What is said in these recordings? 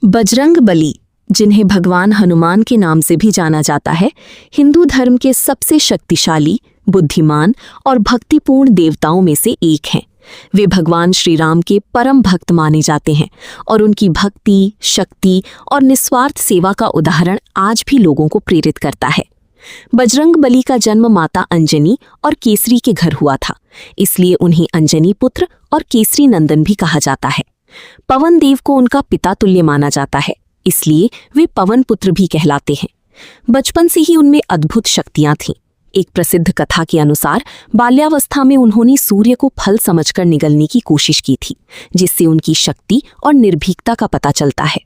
बजरंग बली, जिन्हें भगवान हनुमान के नाम से भी जाना जाता है, हिंदू धर्म के सबसे शक्तिशाली, बुद्धिमान और भक्तिपूर्ण देवताओं में से एक हैं। वे भगवान श्री राम के परम भक्त माने जाते हैं और उनकी भक्ति, शक्ति और निस्वार्थ सेवा का उदाहरण आज भी लोगों को प्रेरित करता है। बजरंग बली का जन्म माता अंजनी और केसरी के घर हुआ था, इसलिए उन्हें अंजनी पुत्र और केसरी नंदन भी कहा जाता है। पवन देव को उनका पिता तुल्य माना जाता है, इसलिए वे पवन पुत्र भी कहलाते हैं। बचपन से ही उनमें अद्भुत शक्तियां थीं। एक प्रसिद्ध कथा के अनुसार बाल्यावस्था में उन्होंने सूर्य को फल समझकर निगलने की कोशिश की थी, जिससे उनकी शक्ति और निर्भीकता का पता चलता है।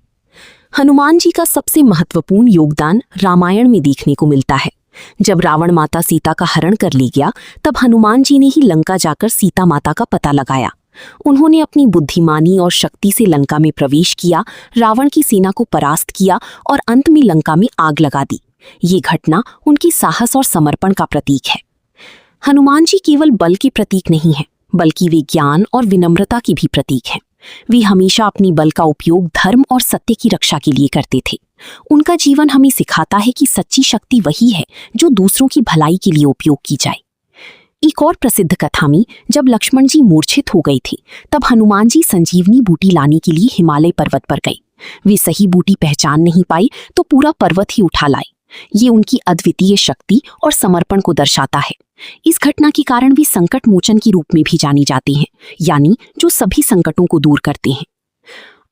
हनुमान जी का सबसे महत्वपूर्ण योगदान रामायण में देखने को मिलता है। जब रावण माता सीता का हरण कर ले गया, तब हनुमान जी ने ही लंका जाकर सीता माता का पता लगाया। उन्होंने अपनी बुद्धिमानी और शक्ति से लंका में प्रवेश किया, रावण की सेना को परास्त किया और अंत में लंका में आग लगा दी। ये घटना उनकी साहस और समर्पण का प्रतीक है। हनुमान जी केवल बल के प्रतीक नहीं हैं, बल्कि वे ज्ञान और विनम्रता की भी प्रतीक हैं। वे हमेशा अपनी बल का उपयोग धर्म और सत्य की रक्षा के लिए करते थे। उनका जीवन हमें सिखाता है कि सच्ची शक्ति वही है जो दूसरों की भलाई के लिए उपयोग की जाए। एक और प्रसिद्ध कथा में जब लक्ष्मण जी मूर्छित हो गए थे, तब हनुमान जी संजीवनी बूटी लाने के लिए हिमालय पर्वत पर गए। वे सही बूटी पहचान नहीं पाए तो पूरा पर्वत ही उठा लाए। ये उनकी अद्वितीय शक्ति और समर्पण को दर्शाता है। इस घटना के कारण वे संकट मोचन के रूप में भी जानी जाती हैं, यानी जो सभी संकटों को दूर करते हैं।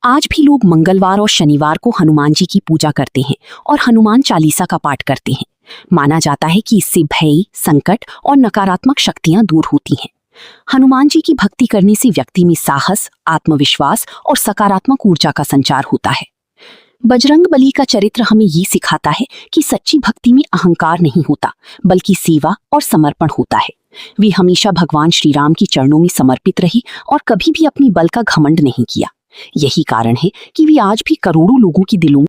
आज भी लोग मंगलवार और शनिवार को हनुमान जी की पूजा करते हैं और हनुमान चालीसा का पाठ करते हैं। माना जाता है कि इससे भय, संकट और नकारात्मक शक्तियां दूर होती हैं। हनुमान जी की भक्ति करने से व्यक्ति में साहस, आत्मविश्वास और सकारात्मक ऊर्जा का संचार होता है। बजरंग बली का चरित्र हमें ये सिखाता है कि सच्ची भक्ति में अहंकार नहीं होता, बल्कि सेवा और समर्पण होता है। वे हमेशा भगवान श्री राम के चरणों में समर्पित रही और कभी भी अपनी बल का घमंड नहीं किया। यही कारण है कि वे आज भी करोड़ों लोगों के दिलों